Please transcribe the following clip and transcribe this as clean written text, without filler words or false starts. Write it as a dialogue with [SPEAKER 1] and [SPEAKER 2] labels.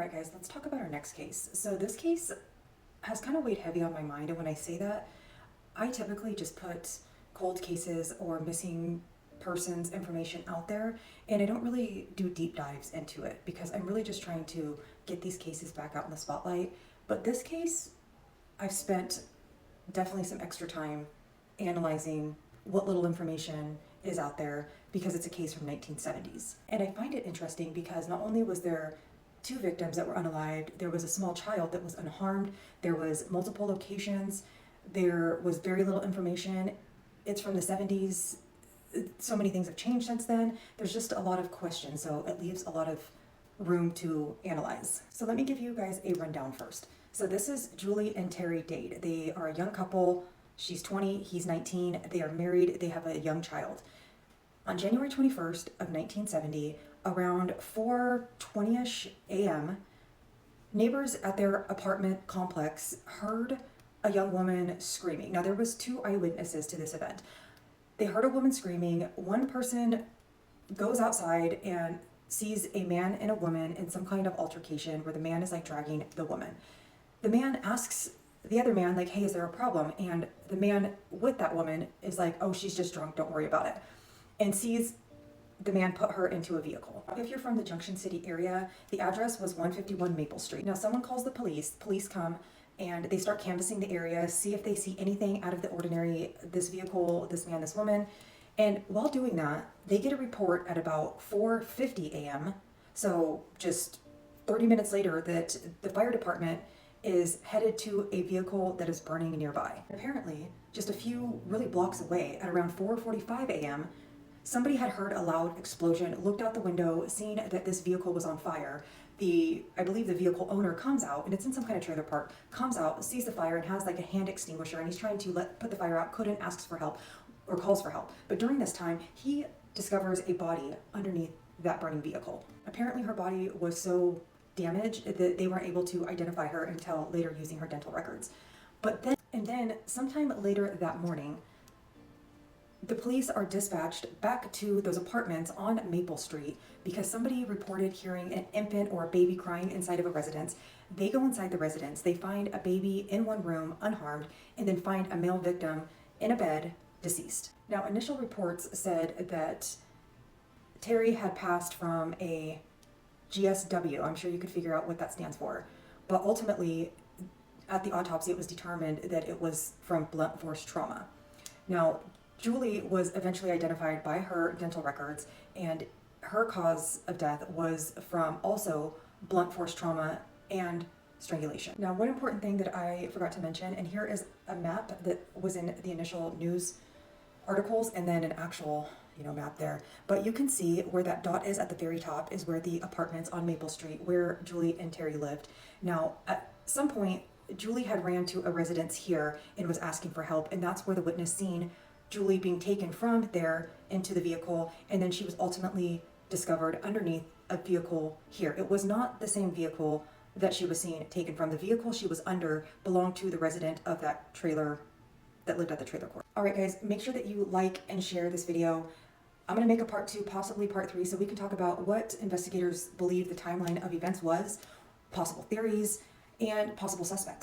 [SPEAKER 1] Alright guys, let's talk about our next case. So this case has kind of weighed heavy on my mind, and when I say that, I typically just put cold cases or missing persons information out there, and I don't really do deep dives into it because I'm really just trying to get these cases back out in the spotlight. But this case, I've spent definitely some extra time analyzing what little information is out there because it's a case from 1970s. And I find it interesting because not only was there two victims that were unalived, there was a small child that was unharmed, there was multiple locations, there was very little information. It's from the 70s. So many things have changed since then. There's just a lot of questions, so it leaves a lot of room to analyze. So let me give you guys a rundown first. So this is Julie and Terry Dade. They are a young couple. She's 20, he's 19. They are married, they have a young child. On January 21st of 1970, around 4:20ish a.m., neighbors at their apartment complex heard a young woman screaming. Now, there was two eyewitnesses to this event. They heard a woman screaming. One person goes outside and sees a man and a woman in some kind of altercation where the man is like dragging the woman. The man asks the other man, like, hey, is there a problem? And the man with that woman is like, oh, she's just drunk, don't worry about it. And sees the man put her into a vehicle. If you're from the Junction City area, the address was 151 Maple Street. Now someone calls the police come and they start canvassing the area, see if they see anything out of the ordinary, this vehicle, this man, this woman. And while doing that, they get a report at about 4:50 a.m. So just 30 minutes later that the fire department is headed to a vehicle that is burning nearby. Apparently, just a few really blocks away at around 4:45 a.m., somebody had heard a loud explosion, looked out the window, seen that this vehicle was on fire. I believe the vehicle owner comes out, and it's in some kind of trailer park, comes out, sees the fire, and has like a hand extinguisher, and he's trying to put the fire out, couldn't, asks for help, or calls for help. But during this time, he discovers a body underneath that burning vehicle. Apparently her body was so damaged that they weren't able to identify her until later using her dental records. But then sometime later that morning, the police are dispatched back to those apartments on Maple Street because somebody reported hearing an infant or a baby crying inside of a residence. They go inside the residence, they find a baby in one room unharmed, and then find a male victim in a bed, deceased. Now, initial reports said that Terry had passed from a GSW. I'm sure you could figure out what that stands for. But ultimately, at the autopsy, it was determined that it was from blunt force trauma. Now, Julie was eventually identified by her dental records, and her cause of death was from also blunt force trauma and strangulation. Now, one important thing that I forgot to mention, and here is a map that was in the initial news articles and then an actual map there. But you can see where that dot is at the very top is where the apartments on Maple Street, where Julie and Terry lived. Now, at some point, Julie had ran to a residence here and was asking for help, and that's where the witness seen Julie being taken from there into the vehicle, and then she was ultimately discovered underneath a vehicle here. It was not the same vehicle that she was seen taken from. The vehicle she was under belonged to the resident of that trailer that lived at the trailer court. All right, guys, make sure that you like and share this video. I'm going to make a part 2, possibly part 3, so we can talk about what investigators believe the timeline of events was, possible theories, and possible suspects.